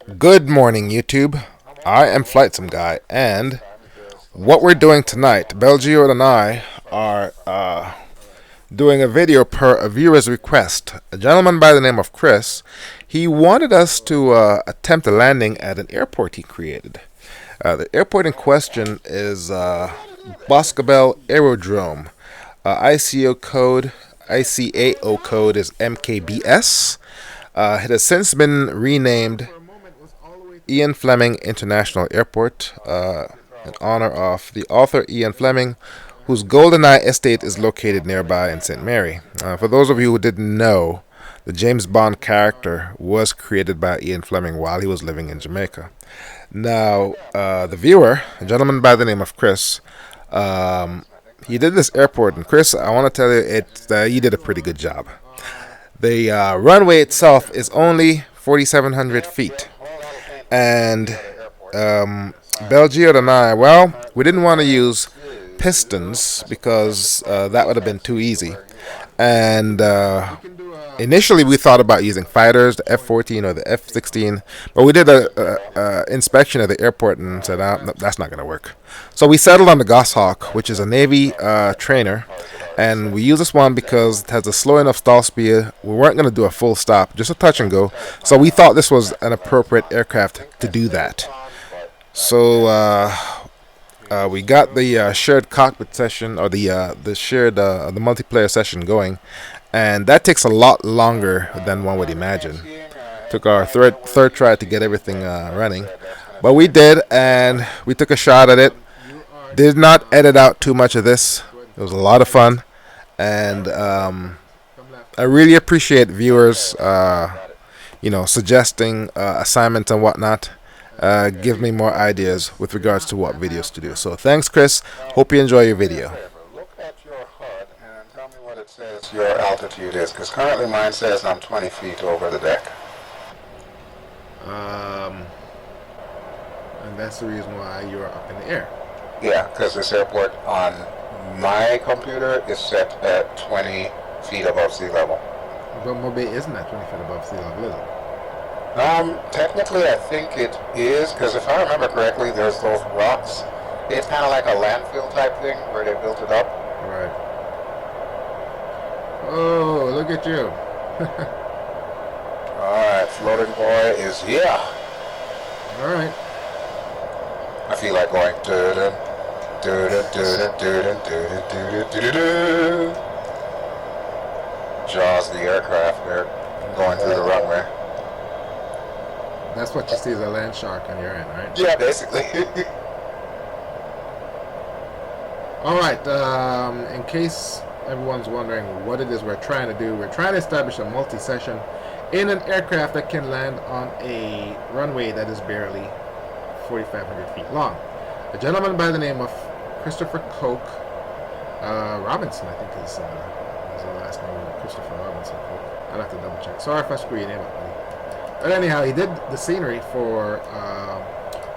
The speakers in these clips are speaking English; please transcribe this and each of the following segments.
Good morning, YouTube. I am Flight Sim Guy, and what we're doing tonight, Bel Geode and I are doing a video per a viewer's request. A gentleman by the name of Chris, he wanted us to attempt a landing at an airport he created. The airport in question is Boscobel Aerodrome. ICAO code is MKBS. It has since been renamed Ian Fleming International Airport in honor of the author Ian Fleming, whose GoldenEye estate is located nearby in St. Mary. For those of you who didn't know, the James Bond character was created by Ian Fleming while he was living in Jamaica. Now, the viewer, a gentleman by the name of Chris, he did this airport, and Chris, I want to tell you, you did a pretty good job. The runway itself is only 4,700 feet. And Bel Geode and I, well, we didn't want to use pistons because that would have been too easy. And initially we thought about using fighters, the F-14 or the F-16, but we did a inspection of the airport and said, no, that's not going to work. So we settled on the Goshawk, which is a Navy trainer. And we use this one because it has a slow enough stall speed. We weren't going to do a full stop, just a touch and go. So we thought this was an appropriate aircraft to do that. So we got the shared cockpit session, or the shared the multiplayer session going, and that takes a lot longer than one would imagine. Took our third try to get everything running, but we did, and we took a shot at it. Did not edit out too much of this. It was a lot of fun, and I really appreciate viewers, suggesting assignments and whatnot. Give me more ideas with regards to what videos to do. So thanks, Chris. Hope you enjoy your video. Look at your HUD and tell me what it says your altitude is, because currently mine says I'm 20 feet over the deck. And that's the reason why you're up in the air. Yeah, because this airport on my computer is set at 20 feet above sea level. But Mobay isn't at 20 feet above sea level, is it? Technically I think it is, because if I remember correctly, there's those rocks. It's kind of like a landfill type thing where they built it up. Right. Oh, look at you. Alright, floating boy is here. Alright. I feel like going doo-doo, doo-doo, doo-doo, doo-doo, doo-doo, doo-doo, doo-doo. Jaws the aircraft, they're going through the runway. That's what you see as a land shark on your end, right? Yeah, basically. Alright, in case everyone's wondering what it is we're trying to do, we're trying to establish a multi-session in an aircraft that can land on a runway that is barely 4,500 feet long. A gentleman by the name of Christopher Coke Robinson, I think is the last name, Christopher Robinson Coke. I'll have to double check. Sorry if I screw your name up, buddy. But anyhow, he did the scenery for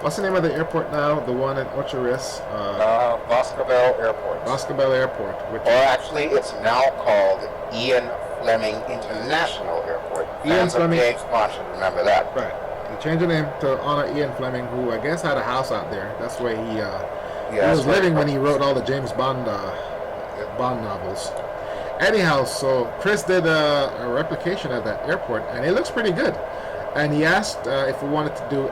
what's the name of the airport now? The one in Ocho Rios? Boscobel Airport. Boscobel Airport. Or actually, it's now called Ian Fleming International Airport. Fans of James Bond should remember that. Right. They changed the name to honor Ian Fleming, who I guess had a house out there. That's where he was living when he wrote all the James Bond novels. Anyhow, so Chris did a replication of that airport, and it looks pretty good. And he asked if we wanted to do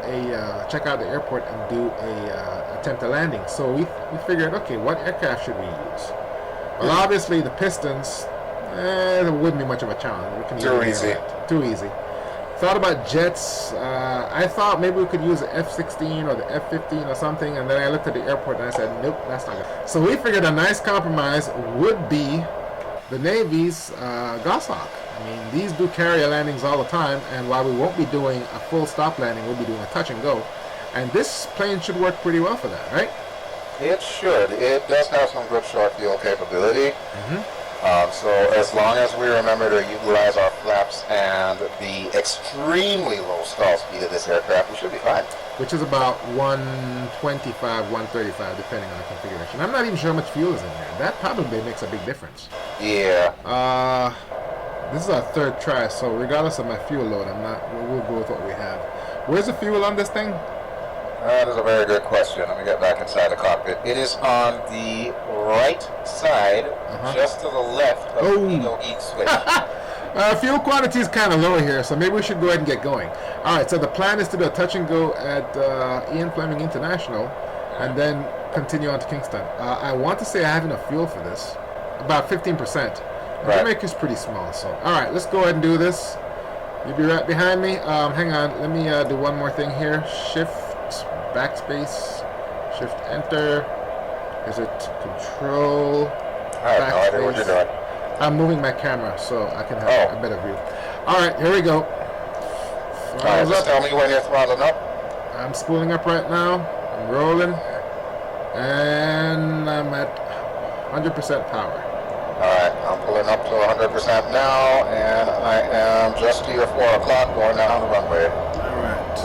check out the airport and do a attempt a landing. So we figured, okay, what aircraft should we use? Well, obviously the Pistons, it wouldn't be much of a challenge. We can Too easy. Too easy. Thought about jets. I thought maybe we could use the F-16 or the F-15 or something, and then I looked at the airport and I said, nope, that's not good. So we figured a nice compromise would be the Navy's Goshawk. I mean, these do carrier landings all the time, and while we won't be doing a full stop landing, we'll be doing a touch and go. And this plane should work pretty well for that, right? It should. It does have some good short field capability. So as long as we remember to utilize our flaps and the extremely low stall speed of this aircraft, we should be fine. Which is about 125, 135, depending on the configuration. I'm not even sure how much fuel is in there. That probably makes a big difference. Yeah. This is our third try, so regardless of my fuel load, we'll go with what we have. Where's the fuel on this thing? That is a very good question. Let me get back inside the cockpit. It is on the right side, just to the left of the Eagle Eat switch. Fuel quantity is kind of low here, so maybe we should go ahead and get going. All right, so the plan is to do a touch and go at Ian Fleming International, and then continue on to Kingston. I want to say I have enough fuel for this, about 15%. Right. Jamaica's pretty small, so all right, let's go ahead and do this. You'll be right behind me. Hang on, let me do one more thing here. Shift, backspace, shift, enter. Is it control? I have no idea what you're doing. I'm moving my camera so I can have a better view. All right, here we go. Alright, just tell me when you're throttling up. I'm spooling up right now. I'm rolling. And I'm at 100% power. Alright, I'm pulling up to 100% now, and I am just to your 4 o'clock going down the runway. Alright.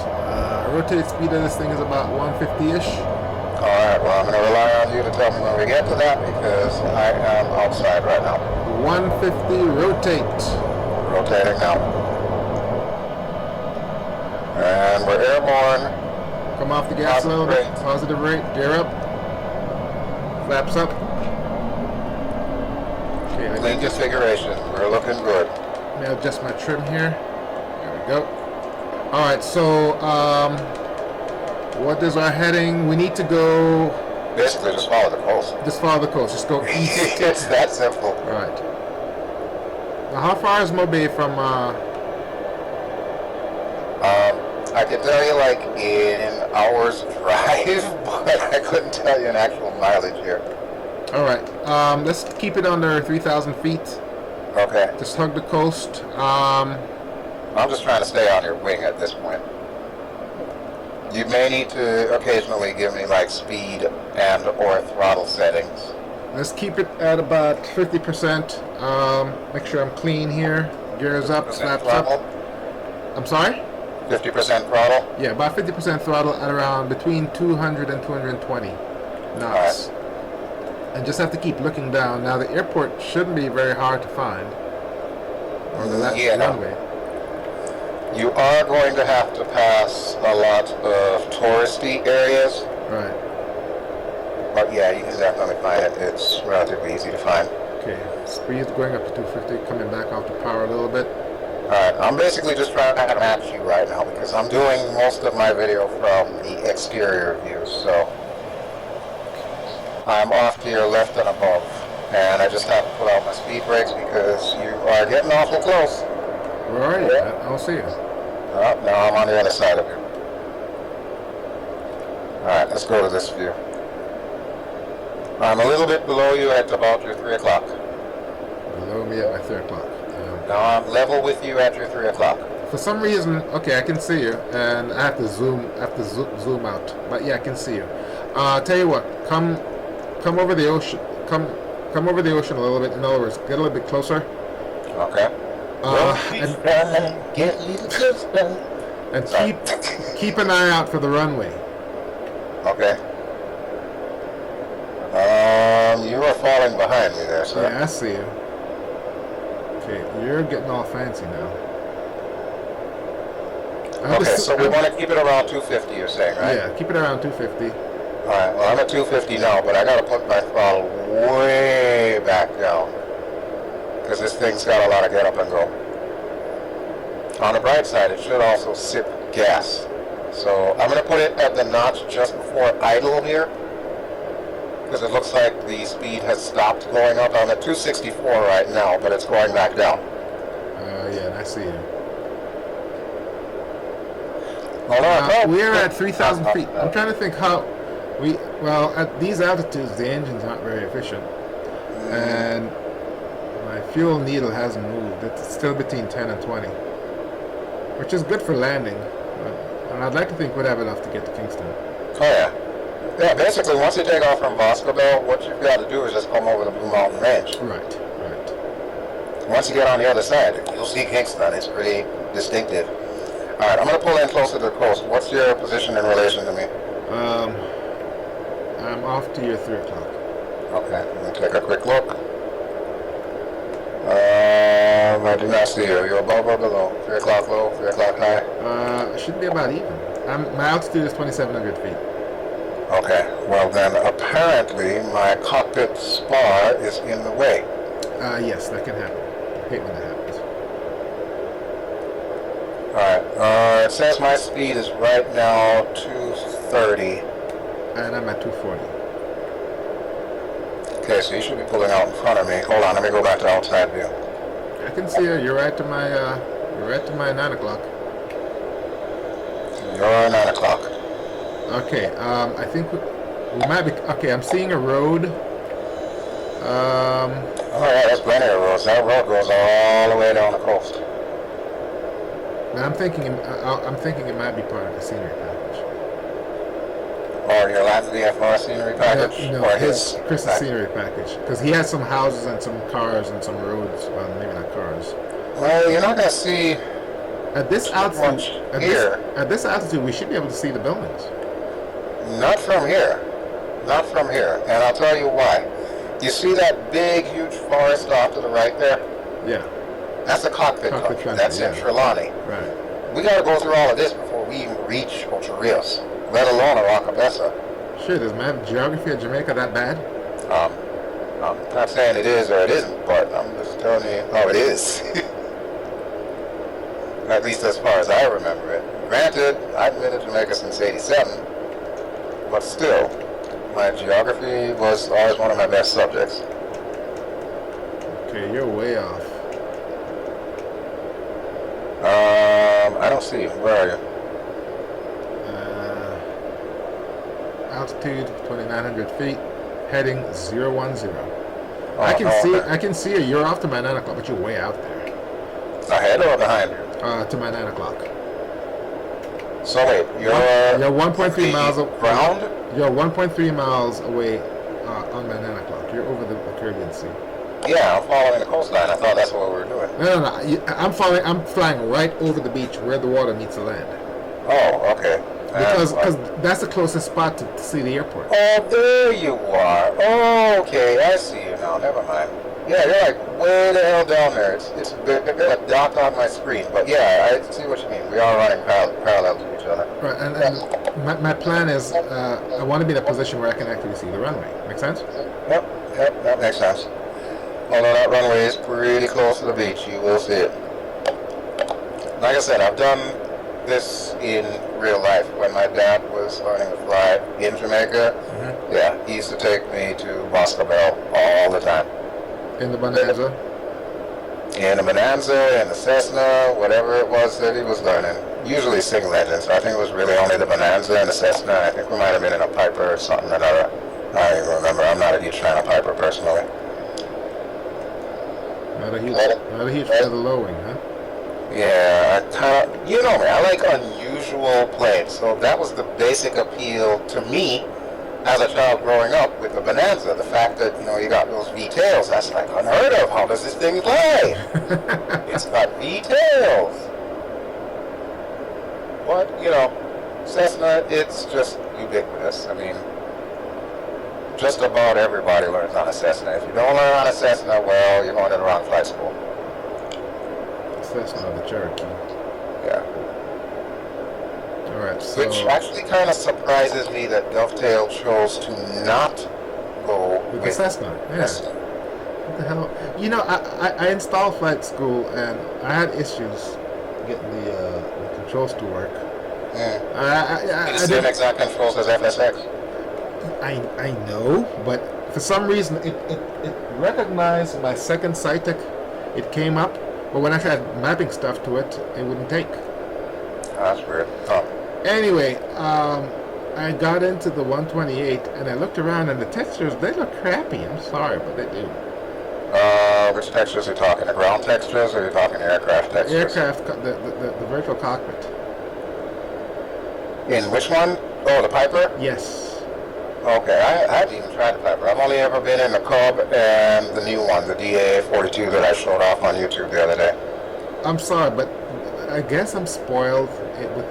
Rotate speed of this thing is about 150-ish. Alright, well, I'm going to rely on you to tell me when we get to that, because I am outside right now. 150, rotate. Rotating now. And we're airborne. Come off the gas a little bit. Positive rate. Gear up. Flaps up. Okay, Clean configuration. We're looking good. Let me adjust my trim here. There we go. Alright, so what is our heading? We need to go... Basically, just follow the coast. Just follow the coast. Just go east. It's that simple. Alright. Now, how far is Mobay from... I could tell you like in hours drive, but I couldn't tell you an actual mileage here. Alright. Let's keep it under 3,000 feet. Okay. Just hug the coast. I'm just trying to stay on your wing at this point. You may need to occasionally give me like speed and or throttle settings. Let's keep it at about 50%. Make sure I'm clean here. Gears up, slaps up. I'm sorry? 50% throttle? Yeah, about 50% throttle at around between 200 and 220 knots. Right. And just have to keep looking down. Now the airport shouldn't be very hard to find. Or the runway. You are going to have to pass a lot of touristy areas. Right. But yeah, you can definitely find it. It's relatively easy to find. Okay, speed going up to 250, coming back off the power a little bit. Alright, I'm basically just trying to match you right now because I'm doing most of my video from the exterior view, so I'm off to your left and above, and I just have to put out my speed brakes because you are getting awful close. Where are you? I don't see you. Now I'm on the other side of you. Alright, let's go to this view. I'm a little bit below you at about your 3 o'clock. Below me at my 3 o'clock. Now I'm level with you at your 3 o'clock. For some reason, okay, I can see you, and I have to zoom zoom out. But yeah, I can see you. Tell you what, come over the ocean. Come over the ocean a little bit. In other words, get a little bit closer. Okay. And keep an eye out for the runway. Okay. You are falling behind me there, sir. Yeah, I see you. Okay, you're getting all fancy now. Okay, so we want to keep it around 250, you're saying, right? Yeah, keep it around 250. Alright, well I'm at 250 now, but I gotta put my throttle way back down. Because this thing's got a lot of get up and go. On the bright side, it should also sip gas. So I'm gonna put it at the notch just before idle here. Because it looks like the speed has stopped going up. I'm at 264 right now, but it's going back down. Yeah, I see you. Hold on. We're at 3,000 feet. I'm trying to think how well, at these altitudes, the engine's not very efficient. And my fuel needle hasn't moved. It's still between 10 and 20. Which is good for landing. And I'd like to think we'd have enough to get to Kingston. Oh, yeah. Yeah, basically, once you take off from Boscobel, what you've got to do is just come over the Blue Mountain Range. Right. Once you get on the other side, you'll see Kingston. It's pretty distinctive. All right, I'm going to pull in closer to the coast. What's your position in relation to me? I'm off to your 3 o'clock. Okay, let me take a quick look. I do not see you. You're above or below? 3 o'clock low, 3 o'clock high? Should be about even. My altitude is 2,700 feet. Okay, well then apparently my cockpit spar is in the way. Yes, that can happen. I hate when that happens. Alright, it says my speed is right now 230. And I'm at 240. Okay, so you should be pulling out in front of me. Hold on, let me go back to outside view. I can see you. You're right to my 9 o'clock. You're 9 o'clock. Okay, I think we might be. Okay, I'm seeing a road. Oh yeah, there's plenty of roads. That road goes all the way down the coast. And I'm thinking it might be part of the scenery package. Or your last VFR scenery package? No, or Chris's scenery package, because he has some houses and some cars and some roads. Well, maybe not cars. Well, you're not gonna see At this altitude, here. At this altitude, we should be able to see the buildings. Not from here. Not from here. And I'll tell you why. You see that big, huge forest off to the right there? Yeah. That's the cockpit country. That's in Trelawney. Right. We gotta go through all of this before we even reach Ocho Rios, let alone Aracabessa. Shit, is my geography of Jamaica that bad? I'm not saying it is or it isn't, but I'm just telling you how it is. At least as far as I remember it. Granted, I've been to Jamaica since '87, but still, my geography was always one of my best subjects. Okay, you're way off. I don't see you. Where are you? Altitude 2,900 feet, heading 010. Oh, I can okay. see you. You're off to my 9 o'clock, but you're way out there. Ahead or behind you? To my 9 o'clock. So wait, you're 1.3 miles ground? You're 1.3 miles away on my 9 o'clock. You're over the Caribbean Sea. Yeah, I'm following the coastline. I thought that's what we were doing. No. I'm flying right over the beach where the water meets the land. Oh, okay. Because that's the closest spot to see the airport. Oh, there you are. Oh, okay, I see you now. Never mind. Yeah, you're like way the hell down there. It's a dot on my screen. But yeah, I see what you mean. We are running parallel to each other. Right, and my plan is I want to be in a position where I can actually see the runway. Make sense? Yep, that makes sense. Although that runway is pretty close to the beach, you will see it. Like I said, I've done this in real life. When my dad was learning to fly in Jamaica, yeah, he used to take me to Boscobel all the time. In the Bonanza? In the Bonanza, in the Cessna, whatever it was that he was learning. Usually single engine, so I think it was really only the Bonanza and the Cessna. I think we might have been in a Piper or something or another. I don't even remember. I'm not a huge fan of Piper personally. Not a huge fan of the low wing, huh? Yeah, I kind of, you know me, I like unusual planes. So that was the basic appeal to me as a child growing up with the Bonanza. The fact that, you got those V-tails, that's like unheard of. How does this thing fly? It's got V-tails. But, Cessna, it's just ubiquitous. I mean, just about everybody learns on a Cessna. If you don't learn on a Cessna, well, you're going to the wrong flight school. Cessna, the Cherokee. Yeah. All right. So which actually kind of surprises me that Dovetail chose to not go with the Cessna. Yeah. Cessna. What the hell? I installed flight school and I had issues getting the controls to work. Yeah. It's the same exact controls as FSX. I know, but for some reason it recognized my second SciTech. It came up, but when I tried mapping stuff to it, it wouldn't take. Oh, that's weird. Oh. Anyway, I got into the 128 and I looked around and the textures, they look crappy. I'm sorry, but they do. Which textures are you talking? The ground textures or are you talking aircraft textures? Aircraft, the virtual cockpit. In which one? Oh, the Piper? Yes. Okay, I haven't even tried the Piper. I've only ever been in the Cub and the new one, the DA-42 that I showed off on YouTube the other day. I'm sorry, but I guess I'm spoiled with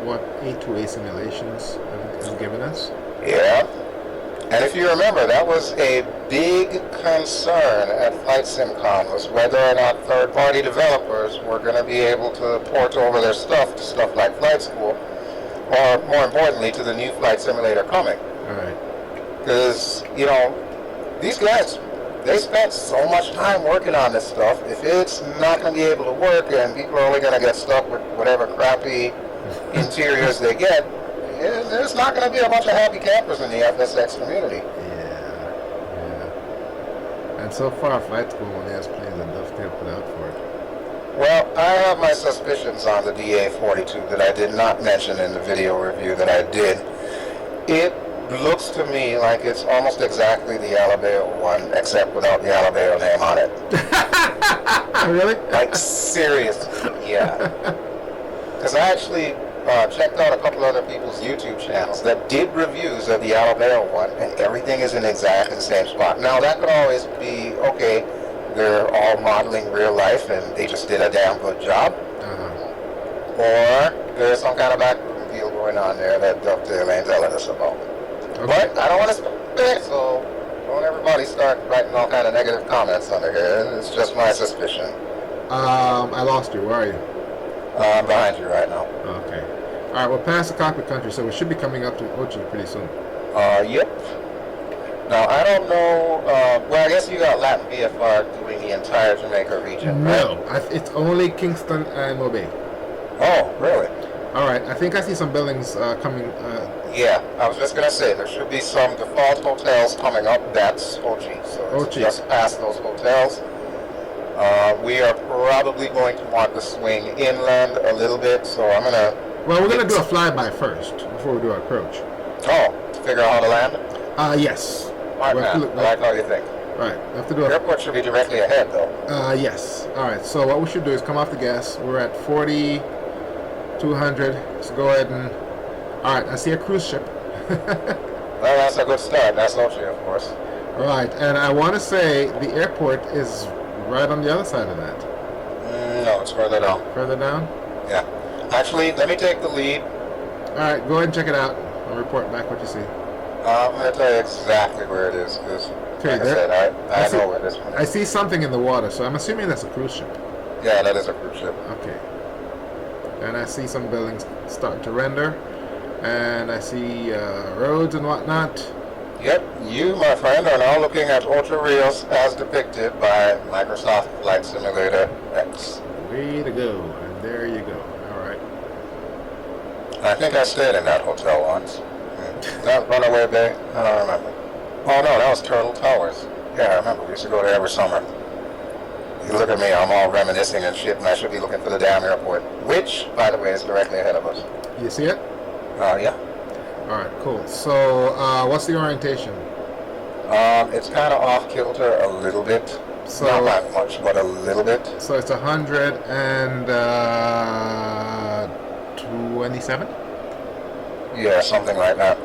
what A2A simulations have given us. Yeah. And if you remember, that was a big concern at Flight SimCon, was whether or not third-party developers were going to be able to port over their stuff to stuff like Flight School, or more importantly, to the new flight simulator coming. All right. Because, you know, these guys, they spent so much time working on this stuff. If it's not going to be able to work and people are only going to get stuck with whatever crappy interiors they get, there's not going to be a bunch of happy campers in the FSX community. Yeah. And so far, Flight School only has planes and dovetail put out for it. Well, I have my suspicions on the DA-42 that I did not mention in the video review that I did. It looks to me like it's almost exactly the Alabeo one, except without the Alabeo name on it. Really? Like, seriously, yeah. Because I actually checked out a couple other people's YouTube channels that did reviews of the Alabeo one, and everything is in exactly the same spot. Now, that could always be, okay, they're all modeling real life and they just did a damn good job. Or there's some kind of backroom deal going on there that Dovetail ain't telling us about. Okay. But I don't want to speculate, so don't everybody start writing all kind of negative comments under here. It's just my suspicion. I lost you. Where are you? I'm behind you right now. Okay. All right, we're past the cockpit country, so we should be coming up to Ochi pretty soon. Yep. Now, I don't know, well, I guess you got Latin VFR doing the entire Jamaica region, No, right? it's only Kingston and Mobay. Oh, really? All right, I think I see some buildings coming. Yeah, I was just going to say, there should be some default hotels coming up. That's Ochi, so it's just past those hotels. We are probably going to want to swing inland a little bit, so I'm going to... Well, we're going to do a flyby first before we do our approach. Oh, to figure out how to land? Yes. All right, man. I like how you think. Right, we have to do The airport should be directly ahead, though. Yes. All right, so what we should do is come off the gas. We're at 40,200. Let's go ahead and... All right, I see a cruise ship. Well, that's a good start. That's Ochi, of course. All right, and I want to say the airport is right on the other side of that. No, it's further down. Further down? Yeah. Actually, let me take the lead. All right, go ahead and check it out. I'll report back what you see. I'm going to tell you exactly where it is, because, like I said, I know where this one is. I see something in the water, so I'm assuming that's a cruise ship. Yeah, that is a cruise ship. Okay. And I see some buildings starting to render, and I see roads and whatnot. Yep, you, my friend, are now looking at Ultra Reels as depicted by Microsoft Flight Simulator X. Way to go, and there you go. All right. I think I stayed in that hotel once. That Runaway Bay? I don't remember. Oh no, that was Turtle Towers. Yeah, I remember. We used to go there every summer. You look at me, I'm all reminiscing and shit, and I should be looking for the damn airport, which, by the way, is directly ahead of us. You see it? Yeah. All right, cool. So, what's the orientation? It's kind of off kilter a little bit. So, not that much, but a little bit. So it's 127? Yeah, something like that.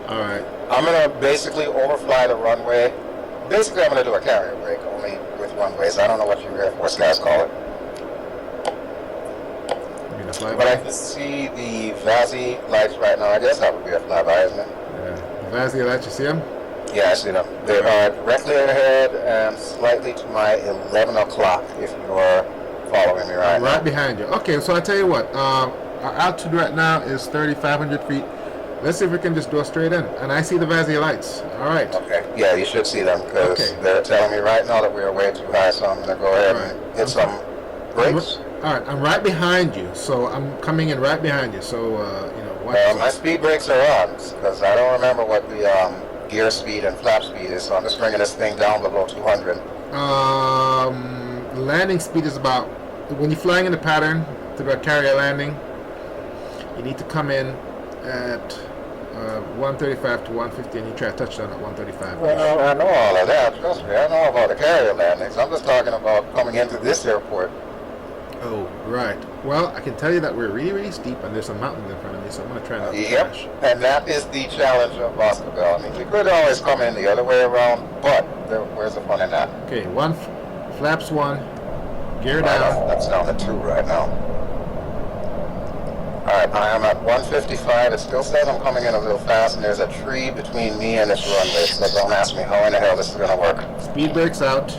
All right. I'm going to basically overfly the runway. Basically, I'm going to do a carrier break, only with runways. I don't know what you Air Force guys call it. But I can see the VASI lights right now. I guess that would be a flyby, isn't it? Yeah. The VASI lights, you see them? Yeah, I see them. They are directly ahead and slightly to my 11 o'clock, if you are following me right now. Right behind you. Okay, so I tell you what. Our altitude right now is 3,500 feet. Let's see if we can just go straight in. And I see the VASI lights. All right. Okay. Yeah, you should see them because they're telling me right now that we are way too high, so I'm going to go ahead and hit some brakes. All right, I'm right behind you, so I'm coming in right behind you. So, watch my speed brakes are on because I don't remember what the gear speed and flap speed is, so I'm just bringing this thing down below 200. Landing speed is about, when you're flying in the pattern to do a carrier landing, you need to come in at 135 to 150, and you try to touch down at 135. Well, I know all of that. Trust me, I know about the carrier landings. I'm just talking about coming into this airport. Oh, right. Well, I can tell you that we're really, really steep, and there's some mountains in front of me, so I'm going to try not to crash. And that is the challenge of Boscobel. I mean, we could always come in the other way around, but where's the fun in that? Okay, flaps 1, gear down. That's down to 2 right now. Alright, I am at 155. It still says I'm coming in a little fast, and there's a tree between me and this runway, so don't ask me how in the hell this is going to work. Speed brakes out.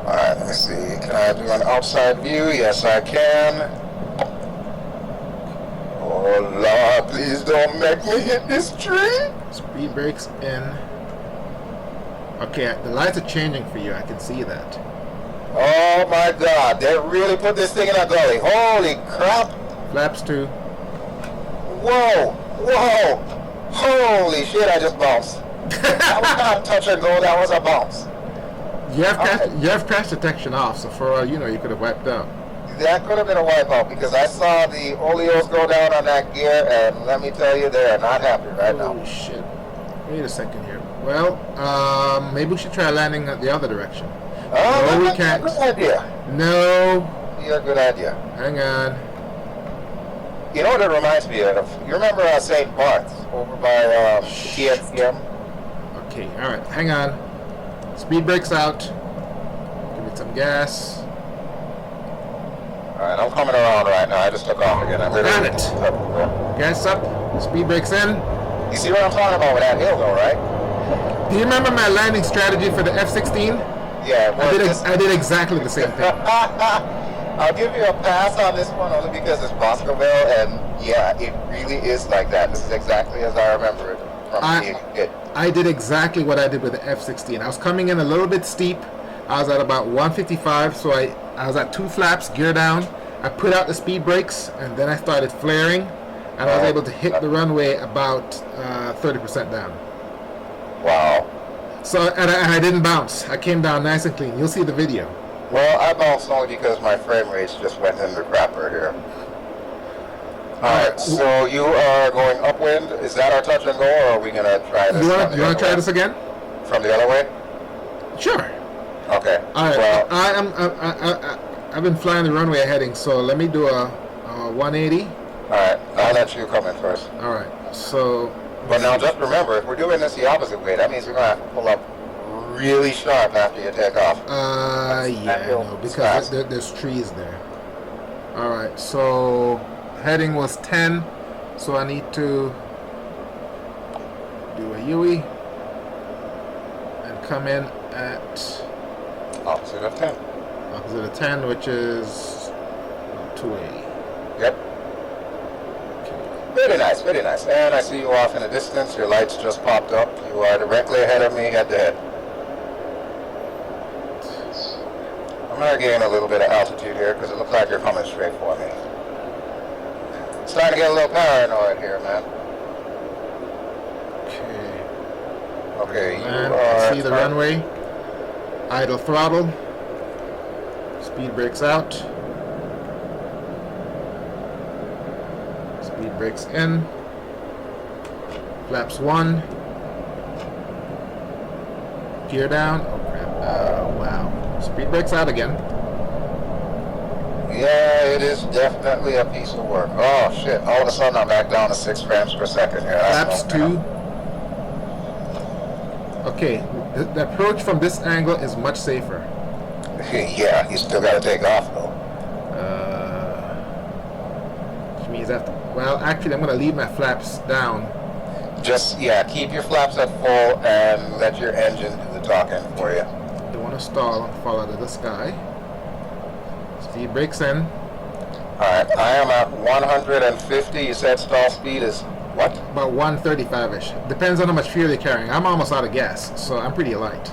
Alright, let me see. Can I do an outside view? Yes, I can. Oh, Lord, please don't make me hit this tree. Speed brakes in. Okay, the lights are changing for you. I can see that. Oh, my God. They really put this thing in a gully. Holy crap. Flaps 2. Whoa. Whoa. Holy shit, I just bounced. That was not a touch and go. That was a bounce. You have crash detection off, so for all you know, you could have wiped out. That could have been a wipeout because I saw the oleos go down on that gear, and let me tell you, they are not happy right now. Holy shit. Wait a second here. Well, maybe we should try landing the other direction. Oh, No, we that's can't. a good idea. No. Yeah, good idea. Hang on. You know what it reminds me of? You remember St. Bart's over by TNCM? Okay, alright, hang on. Speed brakes out. Give it some gas. Alright, I'm coming around right now. I just took off again. Got it. Gas up. Speed brakes in. You see what I'm talking about with that hill though, right? Do you remember my landing strategy for the F-16? Yeah. I did exactly the same thing. I'll give you a pass on this one only because it's Boscoville, and yeah, it really is like that. This is exactly as I remember it from being a kid. I did exactly what I did with the F-16. I was coming in a little bit steep. I was at about 155, so I was at 2 flaps, gear down. I put out the speed brakes, and then I started flaring, and I was able to hit the runway about 30% down. Wow. So, and I didn't bounce. I came down nice and clean. You'll see the video. Well, I bounced only because my frame rates just went in the crapper here. Alright, so you are going upwind. Is that our touch and go, or are we going to try this? You want to try this again? From the other way? Sure. Okay. Alright, well, I've been flying the runway heading, so let me do a 180. Alright, I'll let you come in first. Alright, so... But now just remember, if we're doing this the opposite way, that means we're going to have to pull up really sharp after you take off. Yeah, no, because there's trees there. Alright, so heading was 10, so I need to do a UE and come in at opposite of 10. Opposite of 10, which is 280. Yep. Very nice, very nice. And I see you off in the distance. Your lights just popped up. You are directly ahead of me, head to head. I'm going to gain a little bit of altitude here because it looks like you're coming straight for me. It's starting to get a little paranoid here, man. Okay, you are... See the runway. Idle throttle. Speed brakes out. Speed brakes in. Flaps 1. Gear down. Oh crap. Wow. Speed brakes out again. Yeah, it is definitely a piece of work. Oh shit, all of a sudden I'm back down to 6 frames per second here. Flaps 2. Okay, the approach from this angle is much safer. Yeah, you still got to take off though. Which means I have to, well, actually I'm going to leave my flaps down. Just, yeah, keep your flaps at full and let your engine do the talking for you. Don't want to stall and fall out of the sky. Speed brakes in. Alright, I am at 150. You said stall speed is what? About 135-ish. Depends on how much fuel you're carrying. I'm almost out of gas, so I'm pretty light.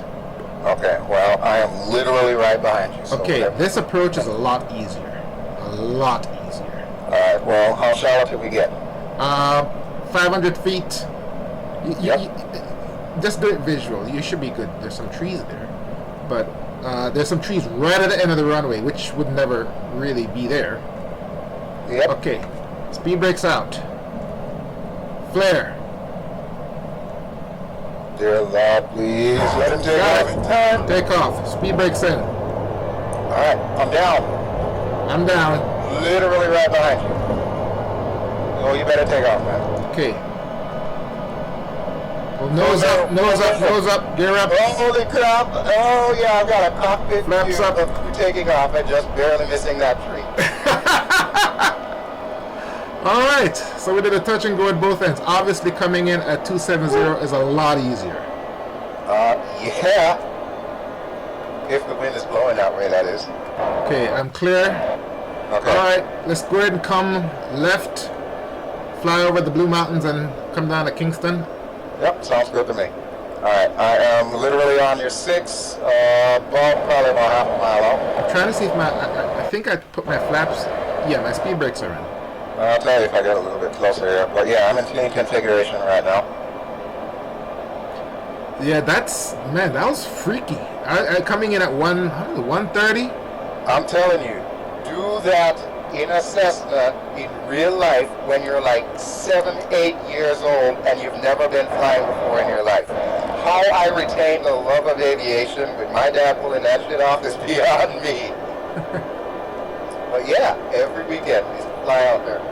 Okay, well, I am literally right behind you. So okay, this approach is a lot easier. A lot easier. Alright, well, how shallow can we get? 500 feet. Yep. Just do it visual. You should be good. There's some trees there. But there's some trees right at the end of the runway, which would never really be there. Yep. Okay, speed brakes out. Flare. Dear Lord, please let him take off. Time. Take off. Speed brakes in. Alright, I'm down. I'm down. Literally right behind you. Oh, you better take off, man. Okay. Well, nose up, nose up, nose up, gear up. Oh, holy crap. Oh, yeah, I've got a cockpit Flaps view up. of you taking off and just barely missing that tree. right, so we did a touch and go at both ends. Obviously, coming in at 270 is a lot easier. Yeah. If the wind is blowing that way, that is. Okay, I'm clear. Okay. All right, let's go ahead and come left, fly over the Blue Mountains, and come down to Kingston. Yep, sounds good to me. All right, I am literally on your 6, probably about half a mile out. I'm trying to see if I think I put my flaps. Yeah, my speed brakes are in. I'll tell you if I get a little bit closer here. But yeah, I'm in clean configuration right now. Yeah, that was freaky. Coming in at 130. I'm telling you, do that in a Cessna in real life when you're like 7, 8 years old and you've never been flying before in your life. How I retain the love of aviation with my dad pulling that shit off is beyond me. But yeah, every weekend we fly out there.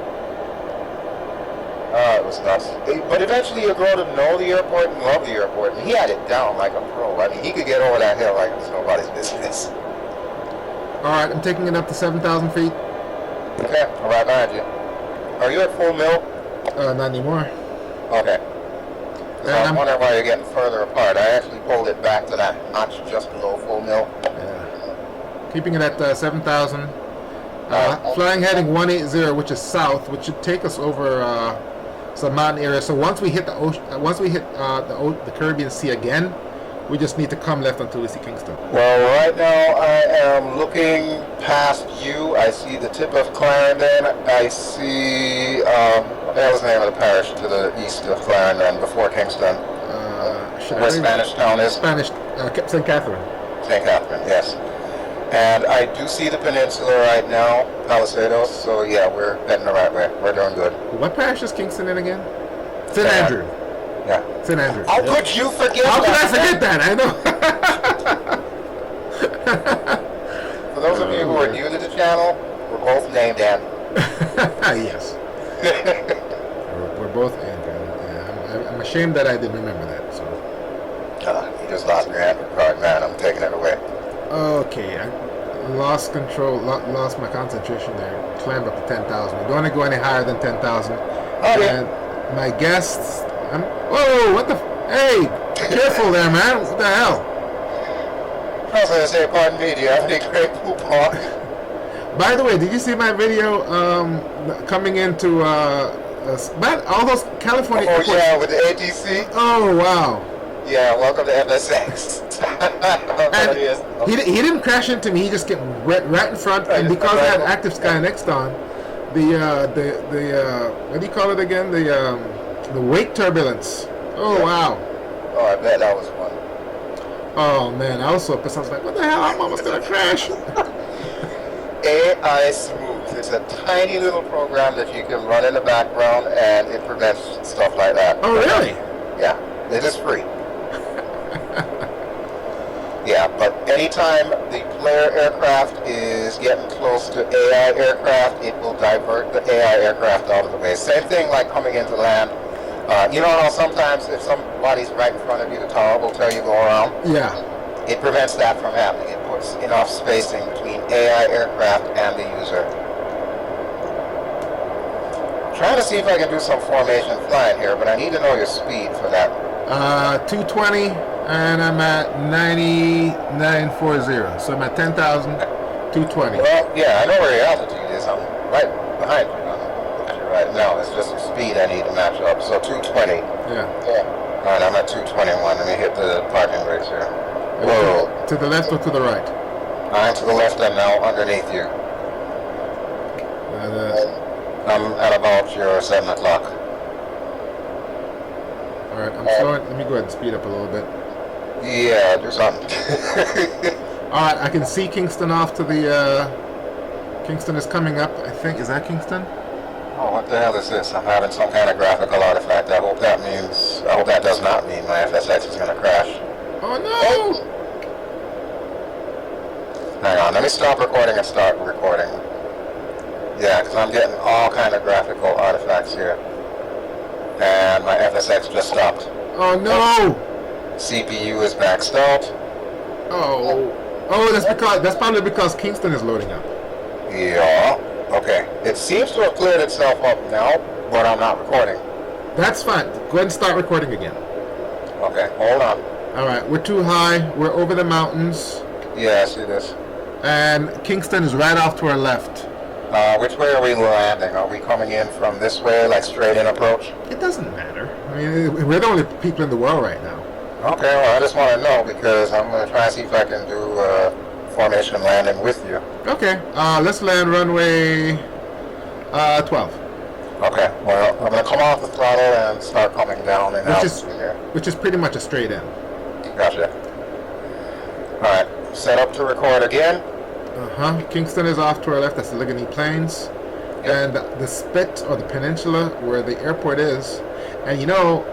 It was nuts. But eventually you grow to know the airport and love the airport. And he had it down like a pro. I mean, he could get over that hill like it was nobody's business. All right, I'm taking it up to 7,000 feet. Okay, I'm right behind you. Are you at full mil? Not anymore. Okay. I'm wondering why you're getting further apart. I actually pulled it back to that notch just below full mil. Yeah. Keeping it at 7,000. Flying heading 180, which is south, which should take us over some mountain area. So once we hit the ocean, the Caribbean Sea again, we just need to come left until we see Kingston. Well, right now I am looking past you. I see the tip of Clarendon. I see that was the name of the parish to the east of Clarendon before Kingston. Where Spanish Town is. St. Catherine. St. Catherine, yes. And I do see the peninsula right now, Palisados. So yeah, we're heading the right way. We're doing good. What parish is Kingston in again? St. Andrew. Yeah. St. Andrew. How could you forget How that? could I forget that? I know. For those of you who are new to the channel, we're both named Andrew. Yes. we're both Andrew. Yeah, I'm ashamed that I didn't remember that. So. You just lost your Andrew card, man. I'm taking it away. Okay, I lost control, lost my concentration there. Climbed up to 10,000. We don't want to go any higher than 10,000. Okay. And my guests, whoa, what the, hey, careful there, man. What the hell? I was going to say, pardon me, do you have any great poop on? By the way, did you see my video coming into all those California airports? Oh, yeah, with the ATC? Oh, wow. Yeah, welcome to FSX. And he didn't crash into me. He just came right in front, and because I had Active Sky next on, the what do you call it again? The wake turbulence. Oh yeah. Wow. Oh, I bet that was fun. Oh man, I was so pissed. I was like, what the hell? I'm almost gonna crash. AI Smooth. It's a tiny little program that you can run in the background, and it prevents stuff like that. Oh really? Yeah, it is free. Yeah, but anytime the player aircraft is getting close to AI aircraft, it will divert the AI aircraft out of the way. Same thing like coming into land. You know how sometimes if somebody's right in front of you, the tower will tell you go around? Yeah. It prevents that from happening. It puts enough spacing between AI aircraft and the user. I'm trying to see if I can do some formation flying here, but I need to know your speed for that. 220, and I'm at 9940. So I'm at 10,000, 220. Well, yeah, I know where your altitude is. I'm right behind you. I'm looking at you right now. It's just the speed I need to match up. So 220. Yeah. All right, I'm at 221. Let me hit the parking brakes here. Whoa. To the left or to the right? I'm to the left. I'm now underneath you. I'm at about your 7 o'clock. Alright, I'm slowing. Let me go ahead and speed up a little bit. Yeah, do something. Alright, I can see Kingston off to the, Kingston is coming up, I think. Is that Kingston? Oh, what the hell is this? I'm having some kind of graphical artifact. I hope that does not mean my FSX is going to crash. Oh no! Hang on, let me stop recording and start recording. Yeah, because I'm getting all kind of graphical artifacts here. And my FSX just stopped. Oh no! CPU is maxed out. Oh, that's probably because Kingston is loading up. Yeah. Okay. It seems to have cleared itself up now. but I'm not recording. That's fine. Go ahead and start recording again. Okay, hold on. All right, we're too high. We're over the mountains. Yeah, I see this. And Kingston is right off to our left. Which way are we landing? Are we coming in from this way, like straight in approach? It doesn't matter. I mean, we're the only people in the world right now. Okay, well, I just want to know because I'm going to try and see if I can do formation landing with you. Okay, let's land runway 12. Okay, well, I'm going to come off the throttle and start coming down and out here. Which is pretty much a straight in. Gotcha. Alright, set up to record again. Kingston is off to our left. That's the Ligony Plains. Yep. And the spit, or the peninsula, where the airport is. And you know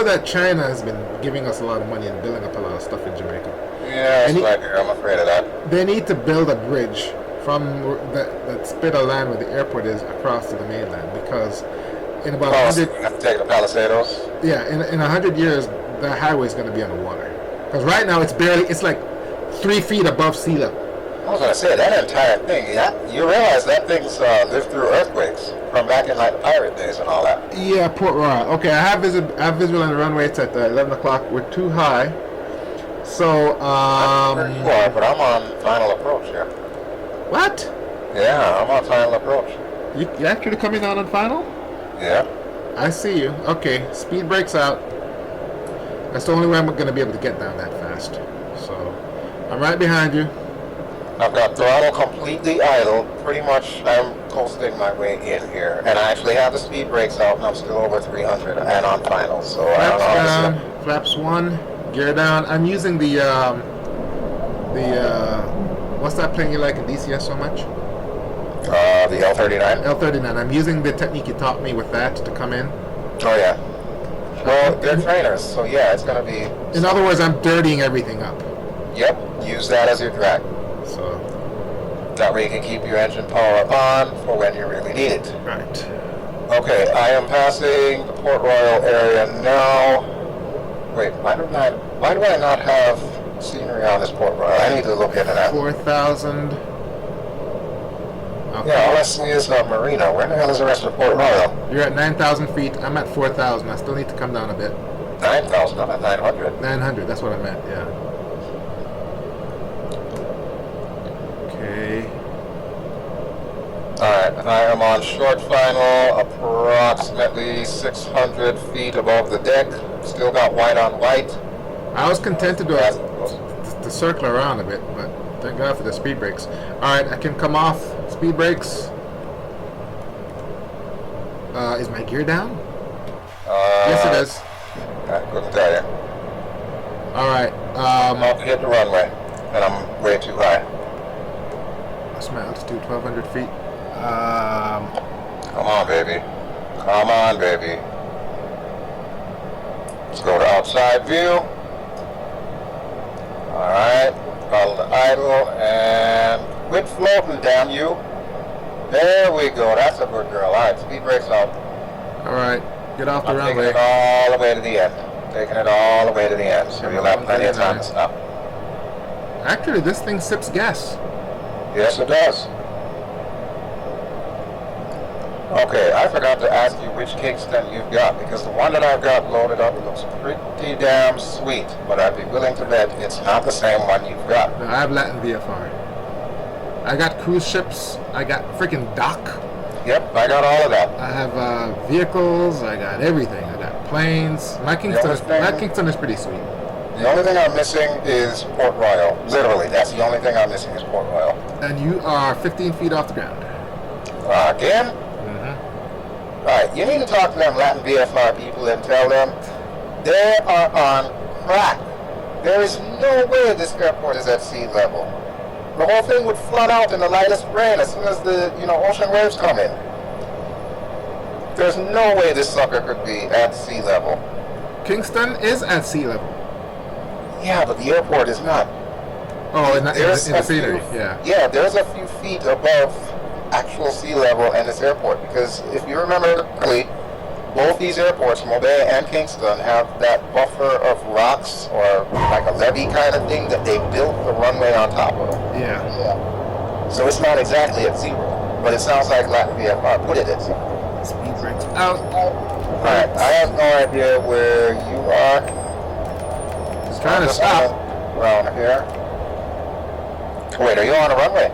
that China has been giving us a lot of money and building up a lot of stuff in Jamaica. Yeah, I'm afraid of that. They need to build a bridge from that spit of land where the airport is across to the mainland, because in about 100... you have to take the Palisados? Yeah, in 100 years, the highway is going to be underwater. Because right now it's like 3 feet above sea level. I was going to say, that entire thing, you realize that thing's lived through earthquakes from back in like the pirate days and all that. Yeah, Port Royal. Okay, I have visual on the runway. It's at 11 o'clock. We're too high. So, you are, but I'm on final approach here. What? Yeah, I'm on final approach. You actually coming down on final? Yeah. I see you. Okay, speed brakes out. That's the only way I'm going to be able to get down that fast. So, I'm right behind you. I've got throttle completely idle. Pretty much I'm coasting my way in here. And I actually have the speed brakes out and I'm still over 300 and on final. So Flaps I don't down, know. flaps 1, gear down. I'm using the what's that plane you like in DCS so much? The L-39? L-39. I'm using the technique you taught me with that to come in. Oh, yeah. Well, they're trainers, so yeah, it's going to be... In other words, I'm dirtying everything up. Yep, use that as your drag. So... That way you can keep your engine power on for when you really need it. Right. Okay, I am passing the Port Royal area now. Wait, why do I not have scenery on this Port Royal? I need to look into that. 4,000. Okay. Yeah, all I see is Marina. Where the hell is the rest of Port Royal? You're at 9,000 feet. I'm at 4,000. I still need to come down a bit. 9,000, I'm at 900. 900, that's what I meant, yeah. Okay. Alright, I am on short final, approximately 600 feet above the deck. Still got white on white. I was content to do to circle around a bit, but thank God for the speed brakes. Alright, I can come off speed brakes. Is my gear down? Yes, it is. I couldn't tell you. Alright, I'm about to hit the runway, and I'm way too high. What's my altitude? 1,200 feet. Come on, baby. Come on, baby. Let's go to outside view. Alright. Follow the idle and quit floating, damn you. There we go. That's a good girl. Alright, speed brakes out. Alright, get off the runway. Taking it all the way to the end. Taking it all the way to the end. So you'll have plenty of time to stop. Actually, this thing sips gas. Yes, it does. Okay, I forgot to ask you which Kingston you've got, because the one that I've got loaded up looks pretty damn sweet, but I'd be willing to bet it's not the same one you've got. No, I have Latin VFR. I got cruise ships. I got freaking dock. Yep, I got all of that. I have vehicles. I got everything. I got planes. My Kingston is pretty sweet. The only thing I'm missing is Port Royal. Literally, that's the only thing I'm missing is Port Royal. And you are 15 feet off the ground. Again? Alright, you need to talk to them Latin VFR people and tell them they are on crack. There is no way this airport is at sea level. The whole thing would flood out in the lightest rain as soon as the ocean waves come in. There's no way this sucker could be at sea level. Kingston is at sea level. Yeah, but the airport is not. Oh, in the scenery, yeah. Yeah, there's a few feet above actual sea level in this airport, because if you remember correctly, both these airports, Mobay and Kingston, have that buffer of rocks or like a levee kind of thing that they built the runway on top of. Yeah. So it's not exactly at zero. but it sounds like Latin VFR. What is it? Speed brakes out. Alright, I have no idea where you are. It's trying to stop. Around here. Wait, are you on a runway?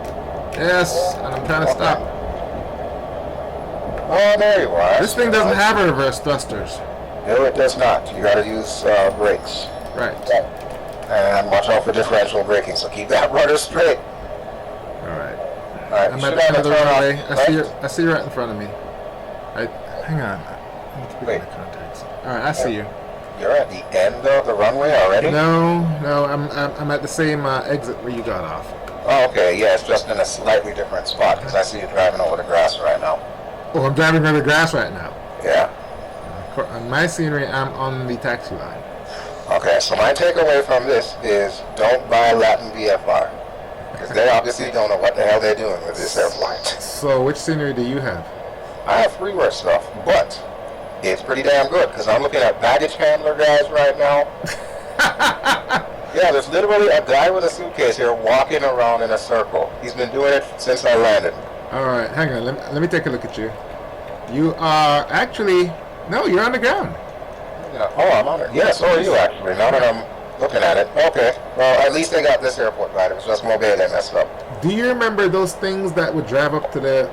Yes, and I'm trying to stop. Oh, there you are. This thing doesn't have reverse thrusters. No, it does not. You gotta use brakes. Right. And watch out for differential braking, so keep that rudder straight. Alright. Alright, I'm you at should the have end of the a turn runway. off, I see you right in front of me. Hang on. I need to pick Wait. my contacts. Alright, I see you. You're at the end of the runway already? No, I'm at the same exit where you got off. Oh, okay, yeah, it's just in a slightly different spot, because I see you driving over the grass right now. Oh, I'm driving over the grass right now. Yeah. On my scenery, I'm on the taxi line. Okay, so my takeaway from this is don't buy Latin VFR. Because they obviously don't know what the hell they're doing with this airplane. So, which scenery do you have? I have freeware stuff, but it's pretty damn good, because I'm looking at baggage handler guys right now. Yeah, there's literally a guy with a suitcase here walking around in a circle. He's been doing it since I landed. Alright, hang on. Let me take a look at you. You are actually... No, you're on the ground. Yeah. Oh, I'm on it. Yeah, so are you actually, now that I'm looking at it. Okay, well, at least they got this airport right. It was just Mobile they messed up. Do you remember those things that would drive up to the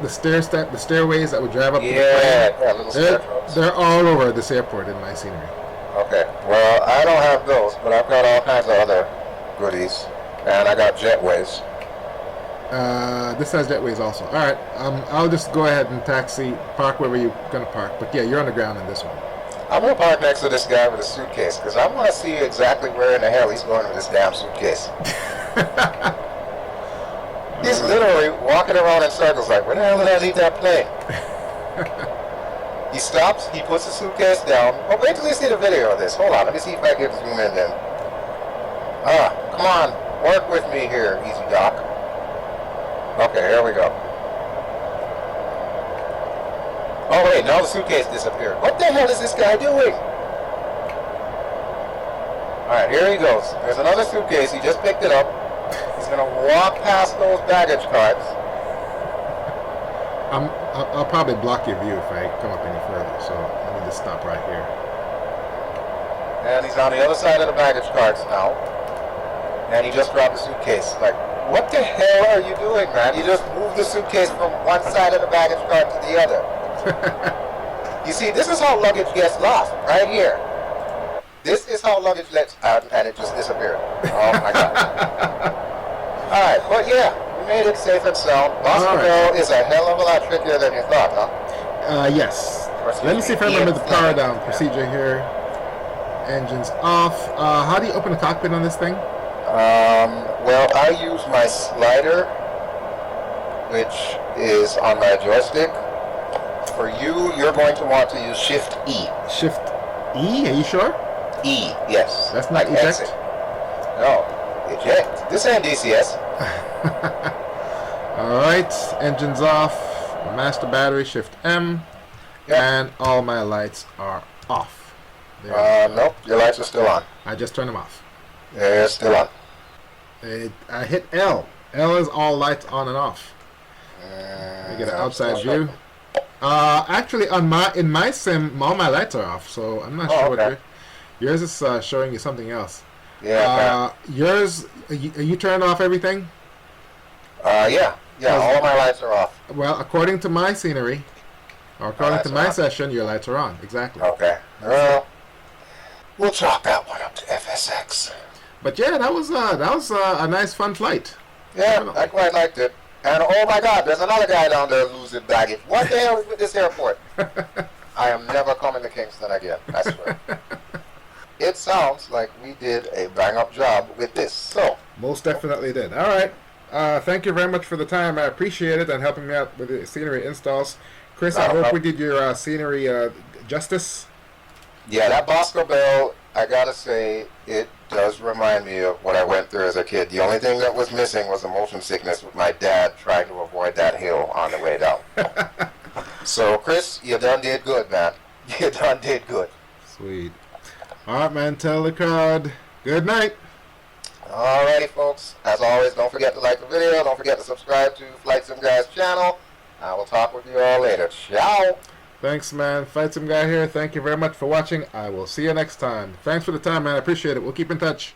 stairways that would drive up to the plane? Yeah, little stair trucks. They're all over this airport in my scenery. Okay, well, I don't have those, but I've got all kinds of other goodies. And I got jetways. This has jetways also. Alright, I'll just go ahead and taxi, park wherever you're going to park. But yeah, you're on the ground in this one. I'm going to park next to this guy with a suitcase, because I want to see exactly where in the hell he's going with this damn suitcase. He's literally walking around in circles like, where the hell did I leave that plane? He stops, he puts the suitcase down. Oh, wait till you see the video of this. Hold on, let me see if I can zoom in then. Come on, work with me here, Easy Doc. Okay, here we go. Oh wait, now the suitcase disappeared. What the hell is this guy doing? Alright, here he goes. There's another suitcase, he just picked it up. He's gonna walk past those baggage carts. I'll probably block your view if I come up any further, so let me just stop right here. And he's on the other side of the baggage carts now. And he just dropped the suitcase. Like, what the hell are you doing, man? You just moved the suitcase from one side of the baggage cart to the other. You see, this is how luggage gets lost, right here. This is how luggage gets out, and it just disappeared. Oh my god. Alright, but yeah, we made it safe and sound. Boston is a hell of a lot trickier than you thought, huh? Yes. Let me see if I remember the power down procedure here. Engines off. How do you open the cockpit on this thing? Well, I use my slider, which is on my joystick. For you, you're going to want to use Shift E. Shift E? Are you sure? E, yes. That's not eject? Exit. No, eject. This ain't DCS. Alright, engines off. Master battery, Shift M. Yep. And all my lights are off. Nope, your lights are still on. I just turned them off. They're still on. I hit L. L is all lights on and off. Let me get an outside view. Actually, in my sim, all my lights are off, so I'm not sure what yours is showing you something else. Yeah. Yours, are you turned off everything? Yeah, all my lights are off. Well, according to my scenery, or according to my session, your lights are on. Exactly. Okay. Well, we'll chalk that one up to FSX. But yeah, that was a nice, fun flight. Yeah, I quite liked it. And oh my God, there's another guy down there losing baggage. What the hell is with this airport? I am never coming to Kingston again, I swear. It sounds like we did a bang-up job with this, so. Most definitely did. All right. Thank you very much for the time. I appreciate it and helping me out with the scenery installs. Chris, I hope we did your scenery justice. Yeah, that Bosco Bell, I gotta say, it does remind me of what I went through as a kid. The only thing that was missing was the motion sickness with my dad trying to avoid that hill on the way down. So, Chris, you done did good, man. You done did good. Sweet. All right, man, tell the crowd good night. Alrighty, folks. As always, don't forget to like the video. Don't forget to subscribe to Flight Sim Guy's channel. I will talk with you all later. Ciao. Thanks, man. Flight Sim Guy here. Thank you very much for watching. I will see you next time. Thanks for the time, man. I appreciate it. We'll keep in touch.